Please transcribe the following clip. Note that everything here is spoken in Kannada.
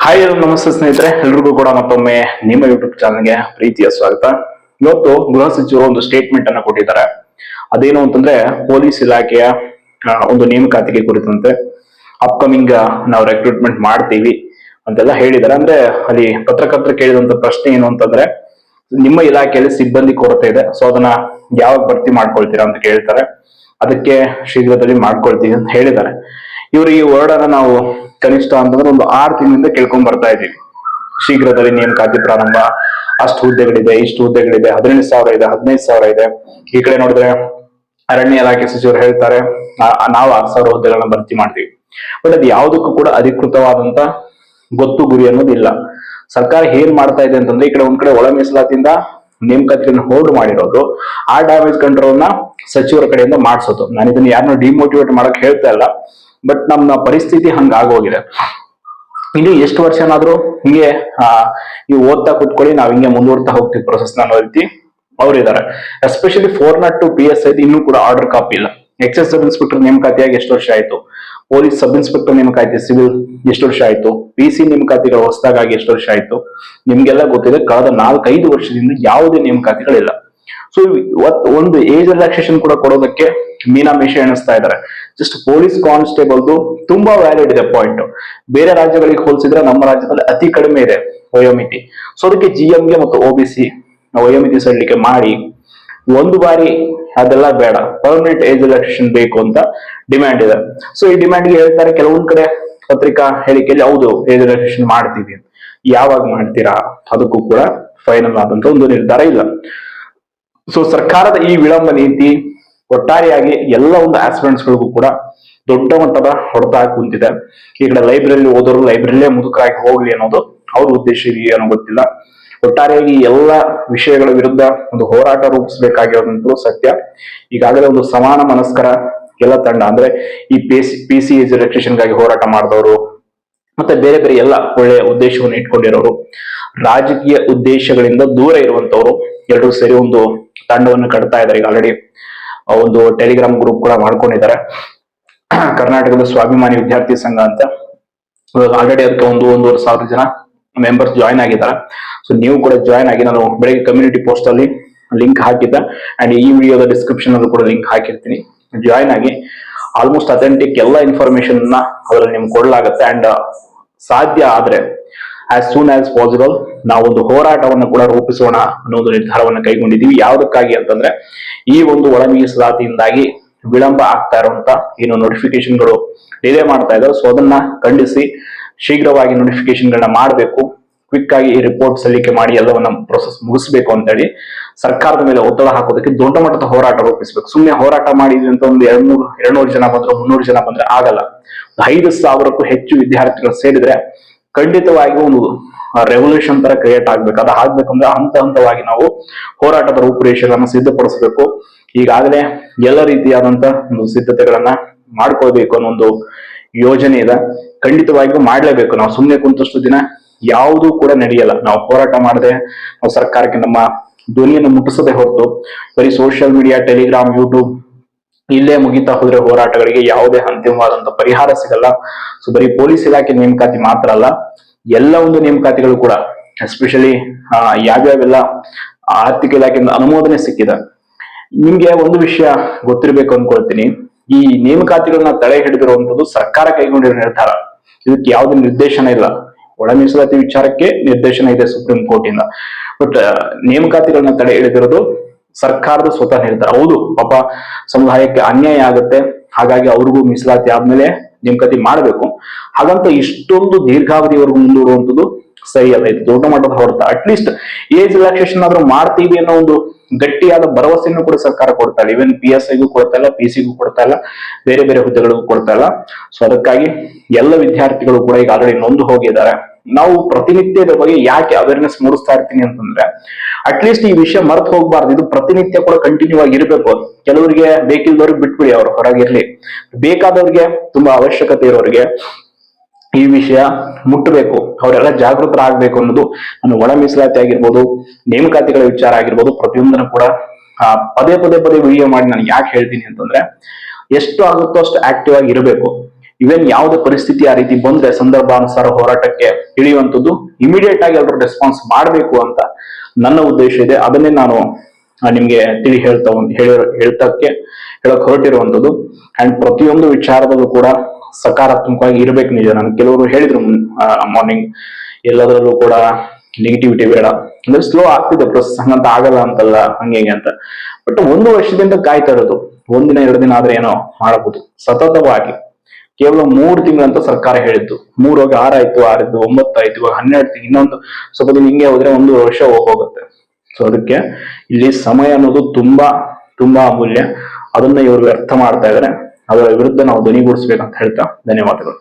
ಹಾಯ್ ನಮಸ್ತೆ ಸ್ನೇಹಿತರೆ, ಎಲ್ರಿಗೂ ಕೂಡ ಮತ್ತೊಮ್ಮೆ ನಿಮ್ಮ ಯೂಟ್ಯೂಬ್ ಚಾನಲ್ಗೆ ಪ್ರೀತಿಯ ಸ್ವಾಗತ. ಇವತ್ತು ಗೃಹ ಸಚಿವರು ಒಂದು ಸ್ಟೇಟ್ಮೆಂಟ್ ಅನ್ನ ಕೊಟ್ಟಿದ್ದಾರೆ. ಅದೇನು ಅಂತಂದ್ರೆ ಪೊಲೀಸ್ ಇಲಾಖೆಯ ಒಂದು ನೇಮಕಾತಿಗೆ ಕುರಿತಂತೆ ಅಪ್ಕಮಿಂಗ್ ನಾವು ರೆಕ್ರೂಟ್ಮೆಂಟ್ ಮಾಡ್ತೀವಿ ಅಂತೆಲ್ಲ ಹೇಳಿದ್ದಾರೆ. ಅಂದ್ರೆ ಅಲ್ಲಿ ಪತ್ರಕರ್ತರು ಕೇಳಿದಂತ ಪ್ರಶ್ನೆ ಏನು ಅಂತಂದ್ರೆ, ನಿಮ್ಮ ಇಲಾಖೆಯಲ್ಲಿ ಸಿಬ್ಬಂದಿ ಕೊರತೆ ಇದೆ, ಸೊ ಅದನ್ನ ಯಾವಾಗ ಭರ್ತಿ ಮಾಡ್ಕೊಳ್ತೀರಾ ಅಂತ ಕೇಳ್ತಾರೆ. ಅದಕ್ಕೆ ಶೀಘ್ರದಲ್ಲಿ ಮಾಡ್ಕೊಳ್ತೀವಿ ಅಂತ ಹೇಳಿದ್ದಾರೆ. ಇವರು ಈ ವರ್ಡ್ ಅನ್ನ ನಾವು ಕನಿಷ್ಠ ಅಂತಂದ್ರೆ ಒಂದು 6 ತಿಂಗಳಿಂದ ಕೇಳ್ಕೊಂಡ್ ಬರ್ತಾ ಇದೀವಿ. ಶೀಘ್ರದಲ್ಲಿ ನೇಮಕಾತಿ ಪ್ರಾರಂಭ, ಅಷ್ಟು ಹುದ್ದೆಗಳಿದೆ, ಇಷ್ಟು ಹುದ್ದೆಗಳಿದೆ, 17,000 ಇದೆ, 15,000 ಇದೆ. ಈ ಕಡೆ ನೋಡಿದ್ರೆ ಅರಣ್ಯ ಇಲಾಖೆ ಸಚಿವರು ಹೇಳ್ತಾರೆ ನಾವು 6,000 ಹುದ್ದೆಗಳನ್ನ ಭರ್ತಿ ಮಾಡ್ತೀವಿ. ಬಟ್ ಅದು ಯಾವುದಕ್ಕೂ ಕೂಡ ಅಧಿಕೃತವಾದಂತ ಗೊತ್ತು ಗುರಿ ಅನ್ನೋದಿಲ್ಲ. ಸರ್ಕಾರ ಏನ್ ಮಾಡ್ತಾ ಇದೆ ಅಂತಂದ್ರೆ, ಈ ಕಡೆ ಒಂದ್ ಕಡೆ ಒಳ ಮೀಸಲಾತಿಯಿಂದ ನೇಮಕಾತಿಗಳನ್ನ ಹೋಲ್ಡ್ ಮಾಡಿರೋದು, ಆ ಡ್ಯಾಮೇಜ್ ಕಂಟ್ರೋಲ್ ನ ಸಚಿವರ ಕಡೆಯಿಂದ ಮಾಡಿಸೋದು. ನಾನು ಇದನ್ನ ಯಾರನ್ನೂ ಡಿಮೋಟಿವೇಟ್ ಮಾಡಕ್ ಹೇಳ್ತಾ ಇಲ್ಲ, ಬಟ್ ನಮ್ಮ ಪರಿಸ್ಥಿತಿ ಹಂಗಾಗೋಗಿದೆ. ಇನ್ನು ಎಷ್ಟು ವರ್ಷನಾದ್ರೂ ಹಿಂಗೆ ನೀವು ಓದ್ತಾ ಕುತ್ಕೊಳ್ಳಿ, ನಾವ್ ಹಿಂಗೆ ಮುಂದುವರ್ತಾ ಹೋಗ್ತೀವಿ ಪ್ರೊಸೆಸ್ ಅನ್ನೋ ರೀತಿ ಅವ್ರಿದ್ದಾರೆ. ಎಸ್ಪೆಷಲಿ 402 PSI ಇನ್ನೂ ಕೂಡ ಆರ್ಡರ್ ಕಾಪಿ ಇಲ್ಲ. ಎಕ್ಸೈಸ್ ಸಬ್ ಇನ್ಸ್ಪೆಕ್ಟರ್ ನೇಮಕಾತಿಯಾಗಿ ಎಷ್ಟು ವರ್ಷ ಆಯ್ತು, ಪೊಲೀಸ್ ಸಬ್ ಇನ್ಸ್ಪೆಕ್ಟರ್ ನೇಮಕಾತಿ ಸಿವಿಲ್ ಎಷ್ಟು ವರ್ಷ ಆಯ್ತು, PC ನೇಮಕಾತಿಗಳು ಹೊಸದಾಗಿ ಎಷ್ಟು ವರ್ಷ ಆಯ್ತು, ನಿಮ್ಗೆಲ್ಲ ಗೊತ್ತಿದೆ. ಕಳೆದ 4-5 ವರ್ಷದಿಂದ ಯಾವುದೇ ನೇಮಕಾತಿಗಳಿಲ್ಲ. ಸೊ ಒಂದು ಏಜ್ ರಿಲ್ಯಾಕ್ಸೇಷನ್ ಕೂಡ ಕೊಡೋದಕ್ಕೆ ಮೀನಾಮೇಷ ಎಣಿಸ್ತಾ ಇದ್ದಾರೆ. ಜಸ್ಟ್ ಪೊಲೀಸ್ ಕಾನ್ಸ್ಟೇಬಲ್ದು ತುಂಬಾ ವ್ಯಾಲಿಡ್ ಇದೆ ಪಾಯಿಂಟ್. ಬೇರೆ ರಾಜ್ಯಗಳಿಗೆ ಹೋಲಿಸಿದ್ರೆ ನಮ್ಮ ರಾಜ್ಯದಲ್ಲಿ ಅತಿ ಕಡಿಮೆ ಇದೆ ವಯೋಮಿತಿ. ಸೊ ಅದಕ್ಕೆ GM ಗೆ ಮತ್ತು OBC ವಯೋಮಿತಿ ಸಡಿಲಿಕೆ ಮಾಡಿ ಒಂದು ಬಾರಿ ಅದೆಲ್ಲ ಬೇಡ, ಪರ್ಮನೆಂಟ್ ಏಜ್ ರಿಲ್ಯಾಕ್ಸೇಷನ್ ಬೇಕು ಅಂತ ಡಿಮ್ಯಾಂಡ್ ಇದೆ. ಸೊ ಈ ಡಿಮ್ಯಾಂಡ್ಗೆ ಹೇಳ್ತಾರೆ ಕೆಲವೊಂದ್ ಕಡೆ ಪತ್ರಿಕಾ ಹೇಳಿಕೆಯಲ್ಲಿ ಹೌದು ಏಜ್ ರಿಲ್ಯಾಕ್ಸೇಷನ್ ಮಾಡ್ತೀವಿ. ಯಾವಾಗ ಮಾಡ್ತೀರಾ ಅದಕ್ಕೂ ಕೂಡ ಫೈನಲ್ ಆದಂತ ಒಂದು ನಿರ್ಧಾರ ಇಲ್ಲ. ಸೊ ಸರ್ಕಾರದ ಈ ವಿಳಂಬ ನೀತಿ ಒಟ್ಟಾರೆಯಾಗಿ ಎಲ್ಲ ಒಂದು ಆಸ್ಪಿರೆಂಟ್ಸ್ ಗಳಿಗೂ ಕೂಡ ದೊಡ್ಡ ಮಟ್ಟದ ಹೊಡೆತ ಕುಂತಿದೆ. ಈ ಕಡೆ ಲೈಬ್ರರಿ ಓದೋರು ಲೈಬ್ರರಿಯಲ್ಲೇ ಮುದುಕರಾಗಿ ಹೋಗ್ಲಿ ಅನ್ನೋದು ಅವ್ರ ಉದ್ದೇಶ ಏನೋ ಗೊತ್ತಿಲ್ಲ. ಒಟ್ಟಾರೆಯಾಗಿ ಎಲ್ಲ ವಿಷಯಗಳ ವಿರುದ್ಧ ಒಂದು ಹೋರಾಟ ರೂಪಿಸಬೇಕಾಗಿರೋದಂತೂ ಸತ್ಯ. ಈಗಾಗಲೇ ಒಂದು ಸಮಾನ ಮನಸ್ಕರ ಎಲ್ಲ ತಂಡ, ಅಂದ್ರೆ ಈ PC ಏಜ್ ರಿಲ್ಯಾಕ್ಸೇಷನ್ ಗಾಗಿ ಹೋರಾಟ ಮಾಡಿದವರು, ಮತ್ತೆ ಬೇರೆ ಬೇರೆ ಎಲ್ಲ ಒಳ್ಳೆಯ ಉದ್ದೇಶವನ್ನು ಇಟ್ಕೊಂಡಿರೋರು, ರಾಜಕೀಯ ಉದ್ದೇಶಗಳಿಂದ ದೂರ ಇರುವಂತವ್ರು ಎಲ್ಲರೂ ಸೇರಿ ಒಂದು ತಂಡವನ್ನು ಕಟ್ತಾ ಇದ್ದಾರೆ. ಈಗ ಆಲ್ರೆಡಿ ಒಂದು ಟೆಲಿಗ್ರಾಮ್ ಗ್ರೂಪ್ ಕೂಡ ಮಾಡ್ಕೊಂಡಿದ್ದಾರೆ, ಕರ್ನಾಟಕದ ಸ್ವಾಭಿಮಾನಿ ವಿದ್ಯಾರ್ಥಿ ಸಂಘ ಅಂತ. ಆಲ್ರೆಡಿ ಅದಕ್ಕೆ 1,500 ಜನ ಮೆಂಬರ್ಸ್ ಜಾಯ್ನ್ ಆಗಿದ್ದಾರೆ. ಸೊ ನೀವು ಕೂಡ ಜಾಯ್ನ್ ಆಗಿ, ನಾನು ಬೆಳಗ್ಗೆ ಕಮ್ಯುನಿಟಿ ಪೋಸ್ಟ್ ಅಲ್ಲಿ ಲಿಂಕ್ ಹಾಕಿದ್ದೆ ಅಂಡ್ ಈ ವಿಡಿಯೋದ ಡಿಸ್ಕ್ರಿಪ್ಷನ್ ಅಲ್ಲೂ ಕೂಡ ಲಿಂಕ್ ಹಾಕಿರ್ತೀನಿ. ಜಾಯ್ನ್ ಆಗಿ ಆಲ್ಮೋಸ್ಟ್ ಅಥೆಂಟಿಕ್ ಎಲ್ಲ ಇನ್ಫಾರ್ಮೇಶನ್ ಅದರಲ್ಲಿ ನಿಮ್ಗೆ ಕೊಡಲಾಗುತ್ತೆ. ಅಂಡ್ ಸಾಧ್ಯ ಆದ್ರೆ ಆಸ್ ಸೂನ್ ಆಸ್ ಪಾಸಿಬಲ್ ನಾವೊಂದು ಹೋರಾಟವನ್ನು ಕೂಡ ರೂಪಿಸೋಣ ಅನ್ನೋ ಒಂದು ನಿರ್ಧಾರವನ್ನು ಕೈಗೊಂಡಿದ್ದೀವಿ. ಯಾವುದಕ್ಕಾಗಿ ಅಂತಂದ್ರೆ, ಈ ಒಂದು ಒಳ ಮೀಸಲಾತಿಯಿಂದಾಗಿ ವಿಳಂಬ ಆಗ್ತಾ ಇರುವಂತ ಏನು ನೋಟಿಫಿಕೇಶನ್ಗಳು ಡಿಲೇ ಮಾಡ್ತಾ ಇದ್ದಾರೆ, ಸೊ ಅದನ್ನ ಖಂಡಿಸಿ ಶೀಘ್ರವಾಗಿ ನೋಟಿಫಿಕೇಶನ್ ಗಳನ್ನ ಮಾಡಬೇಕು. ಕ್ವಿಕ್ ಆಗಿ ಈ ರಿಪೋರ್ಟ್ ಸಲ್ಲಿಕೆ ಮಾಡಿ ಎಲ್ಲವನ್ನ ಪ್ರೊಸೆಸ್ ಮುಗಿಸ್ಬೇಕು ಅಂತ ಹೇಳಿ ಸರ್ಕಾರದ ಮೇಲೆ ಒತ್ತಡ ಹಾಕೋದಕ್ಕೆ ದೊಡ್ಡ ಮಟ್ಟದ ಹೋರಾಟ ರೂಪಿಸಬೇಕು. ಸುಮ್ಮನೆ ಹೋರಾಟ ಮಾಡಿದ್ವಿ ಅಂತ ಒಂದು 200 ಜನ ಬಂದ್ರು, 300 ಜನ ಬಂದ್ರೆ ಆಗಲ್ಲ. 5,000ಕ್ಕೂ ಹೆಚ್ಚು ವಿದ್ಯಾರ್ಥಿಗಳು ಸೇರಿದ್ರೆ ಖಂಡಿತವಾಗಿ ಒಂದು ರೆವಲ್ಯೂಷನ್ ತರ ಕ್ರಿಯೇಟ್ ಆಗ್ಬೇಕು. ಅದು ಆಗ್ಬೇಕಂದ್ರೆ ಹಂತ ಹಂತವಾಗಿ ನಾವು ಹೋರಾಟದ ರೂಪುರೇಷೆಗಳನ್ನು ಸಿದ್ಧಪಡಿಸಬೇಕು. ಈಗಾಗಲೇ ಎಲ್ಲ ರೀತಿಯಾದಂತ ಒಂದು ಸಿದ್ಧತೆಗಳನ್ನ ಮಾಡ್ಕೊಳ್ಬೇಕು ಅನ್ನೋ ಒಂದು ಯೋಜನೆ ಇದೆ. ಖಂಡಿತವಾಗಿಯೂ ಮಾಡ್ಲೇಬೇಕು. ನಾವು ಸುಮ್ಮನೆ ಕುಂತಷ್ಟು ದಿನ ಯಾವುದೂ ಕೂಡ ನಡೆಯಲ್ಲ. ನಾವು ಹೋರಾಟ ಮಾಡದೆ, ನಾವು ಸರ್ಕಾರಕ್ಕೆ ನಮ್ಮ ಧ್ವನಿಯನ್ನು ಮುಟ್ಟಿಸದೆ ಹೊರತು ಬರೀ ಸೋಷಿಯಲ್ ಮೀಡಿಯಾ, ಟೆಲಿಗ್ರಾಮ್, ಯೂಟ್ಯೂಬ್ ಇಲ್ಲೇ ಮುಗಿತಾ ಹೋದ್ರೆ ಹೋರಾಟಗಳಿಗೆ ಯಾವುದೇ ಅಂತಿಮವಾದಂತ ಪರಿಹಾರ ಸಿಗಲ್ಲ. ಸೊ ಬರೀ ಪೊಲೀಸ್ ಇಲಾಖೆ ನೇಮಕಾತಿ ಮಾತ್ರ ಅಲ್ಲ, ಎಲ್ಲ ಒಂದು ನೇಮಕಾತಿಗಳು ಕೂಡ ಎಸ್ಪೆಷಲಿ ಯಾವ್ಯಾವೆಲ್ಲ ಆರ್ಥಿಕ ಇಲಾಖೆಯಿಂದ ಅನುಮೋದನೆ ಸಿಕ್ಕಿದೆ. ನಿಮ್ಗೆ ಒಂದು ವಿಷಯ ಗೊತ್ತಿರ್ಬೇಕು ಅನ್ಕೊಳ್ತೀನಿ, ಈ ನೇಮಕಾತಿಗಳನ್ನ ತಡೆ ಹಿಡಿದಿರುವಂತದ್ದು ಸರ್ಕಾರ ಕೈಗೊಂಡಿರೋ ನಿರ್ಧಾರ. ಇದಕ್ಕೆ ಯಾವುದೇ ನಿರ್ದೇಶನ ಇಲ್ಲ. ಒಳ ಮೀಸಲಾತಿ ವಿಚಾರಕ್ಕೆ ನಿರ್ದೇಶನ ಇದೆ ಸುಪ್ರೀಂ ಕೋರ್ಟ್ ಇಂದ, ಬಟ್ ನೇಮಕಾತಿಗಳನ್ನ ತಡೆ ಹಿಡಿದಿರೋದು ಸರ್ಕಾರದ ಸ್ವತಃ ನಿರ್ಧಾರ. ಹೌದು, ಪಾಪ ಸಮುದಾಯಕ್ಕೆ ಅನ್ಯಾಯ ಆಗುತ್ತೆ, ಹಾಗಾಗಿ ಅವ್ರಿಗೂ ಮೀಸಲಾತಿ ಆದ್ಮೇಲೆ ನೇಮಕಾತಿ ಮಾಡಬೇಕು. ಹಾಗಂತ ಇಷ್ಟೊಂದು ದೀರ್ಘಾವಧಿವರೆಗೂ ಮುಂದೂಡುವಂಥದ್ದು ಸರಿ ಅಲ್ಲ. ಇದು ದೊಡ್ಡ ಮಟ್ಟದ ಹೊರತ. ಅಟ್ಲೀಸ್ಟ್ ಏಜ್ ರಿಲ್ಯಾಕ್ಸೇಷನ್ ಆದ್ರೂ ಮಾಡ್ತೀವಿ ಅನ್ನೋ ಒಂದು ಗಟ್ಟಿಯಾದ ಭರವಸೆಯನ್ನು ಕೂಡ ಸರ್ಕಾರ ಕೊಡ್ತಾ ಇಲ್ಲ. ಇವನ್ PSIಗೂ ಕೊಡ್ತಾ ಇಲ್ಲ, PC ಗೂ ಕೊಡ್ತಾ ಇಲ್ಲ, ಬೇರೆ ಬೇರೆ ಹುದ್ದೆಗಳಿಗೂ ಕೊಡ್ತಾ ಇಲ್ಲ. ಸೊ ಅದಕ್ಕಾಗಿ ಎಲ್ಲ ವಿದ್ಯಾರ್ಥಿಗಳು ಕೂಡ ಈಗ ಆಲ್ರೆಡಿ ನೊಂದು ಹೋಗಿದ್ದಾರೆ. ನಾವು ಪ್ರತಿನಿತ್ಯದ ಬಗ್ಗೆ ಯಾಕೆ ಅವೇರ್ನೆಸ್ ಮೂಡಿಸ್ತಾ ಇರ್ತೀನಿ ಅಂತಂದ್ರೆ, ಅಟ್ಲೀಸ್ಟ್ ಈ ವಿಷಯ ಮರೆತು ಹೋಗ್ಬಾರ್ದು. ಇದು ಪ್ರತಿನಿತ್ಯ ಕೂಡ ಕಂಟಿನ್ಯೂ ಆಗಿ ಇರಬೇಕು. ಕೆಲವರಿಗೆ ಬೇಕಿಲ್ದವ್ರಿಗೆ ಬಿಟ್ಬಿಡಿ, ಅವ್ರು ಹೊರಗಿರ್ಲಿ. ಬೇಕಾದವ್ರಿಗೆ, ತುಂಬಾ ಅವಶ್ಯಕತೆ ಇರೋರಿಗೆ ಈ ವಿಷಯ ಮುಟ್ಟಬೇಕು, ಅವರೆಲ್ಲ ಜಾಗೃತರಾಗಬೇಕು ಅನ್ನೋದು ನಾನು ಒಳ ಮೀಸಲಾತಿ ಆಗಿರ್ಬೋದು, ನೇಮಕಾತಿಗಳ ವಿಚಾರ ಆಗಿರ್ಬೋದು, ಪ್ರತಿಯೊಂದನ್ನು ಕೂಡ ಪದೇ ವಿಡಿಯೋ ಮಾಡಿ ನಾನು ಯಾಕೆ ಹೇಳ್ತೀನಿ ಅಂತಂದ್ರೆ, ಎಷ್ಟು ಆಗುತ್ತೋ ಅಷ್ಟು ಆಕ್ಟಿವ್ ಆಗಿ ಇರಬೇಕು. ಇವನ್ ಯಾವುದೇ ಪರಿಸ್ಥಿತಿ ಆ ರೀತಿ ಬಂದ್ರೆ ಸಂದರ್ಭಾನುಸಾರ ಹೋರಾಟಕ್ಕೆ ಇಳಿಯುವಂಥದ್ದು ಇಮಿಡಿಯೇಟ್ ಆಗಿ ಎಲ್ಲರೂ ರೆಸ್ಪಾನ್ಸ್ ಮಾಡಬೇಕು ಅಂತ ನನ್ನ ಉದ್ದೇಶ ಇದೆ. ಅದನ್ನೇ ನಾನು ನಿಮ್ಗೆ ತಿಳಿ ಹೇಳ್ತಕ್ಕೆ ಹೇಳಕ್ ಹೊರಟಿರುವಂತದ್ದು. ಅಂಡ್ ಪ್ರತಿಯೊಂದು ವಿಚಾರದಲ್ಲೂ ಕೂಡ ಸಕಾರಾತ್ಮಕವಾಗಿ ಇರ್ಬೇಕು. ನಿಜ, ನಾನು ಕೆಲವರು ಹೇಳಿದ್ರು ಮಾರ್ನಿಂಗ್ ಎಲ್ಲದರಲ್ಲೂ ಕೂಡ ನೆಗೆಟಿವಿಟಿ ಬೇಡ, ಅಂದ್ರೆ ಸ್ಲೋ ಆಗ್ತಿದೆ ಪ್ರೊಸೆಸ್, ಹಂಗಂತ ಆಗಲ್ಲ ಅಂತಲ್ಲ ಹಂಗೆ ಅಂತ. ಬಟ್ 1 ವರ್ಷದಿಂದ ಕಾಯ್ತಾ ಇರೋದು, 1 ದಿನ 2 ದಿನ ಆದ್ರೆ ಏನೋ ಮಾಡಬಹುದು. ಸತತವಾಗಿ ಕೇವಲ 3 ತಿಂಗಳಂತ ಸರ್ಕಾರ ಹೇಳಿದ್ದು, 3 ಹೋಗಿ 6 ಆಯ್ತು, 6 ಇದ್ದು 9 ಆಯ್ತು, ಇವಾಗ 12 ತಿಂಗಳು, ಇನ್ನೊಂದು ಸ್ವಲ್ಪ ದಿನ ಹಿಂಗೆ ಹೋದ್ರೆ 1 ವರ್ಷ ಹೋಗುತ್ತೆ. ಸೊ ಅದಕ್ಕೆ ಇಲ್ಲಿ ಸಮಯ ಅನ್ನೋದು ತುಂಬಾ ತುಂಬಾ ಅಮೂಲ್ಯ. ಅದನ್ನ ಇವರು ವ್ಯರ್ಥ ಮಾಡ್ತಾ ಇದಾರೆ. ಅದರ ವಿರುದ್ಧ ನಾವು ಧ್ವನಿಗೂಡಿಸ್ಬೇಕಂತ ಹೇಳ್ತಾ ಧನ್ಯವಾದಗಳು.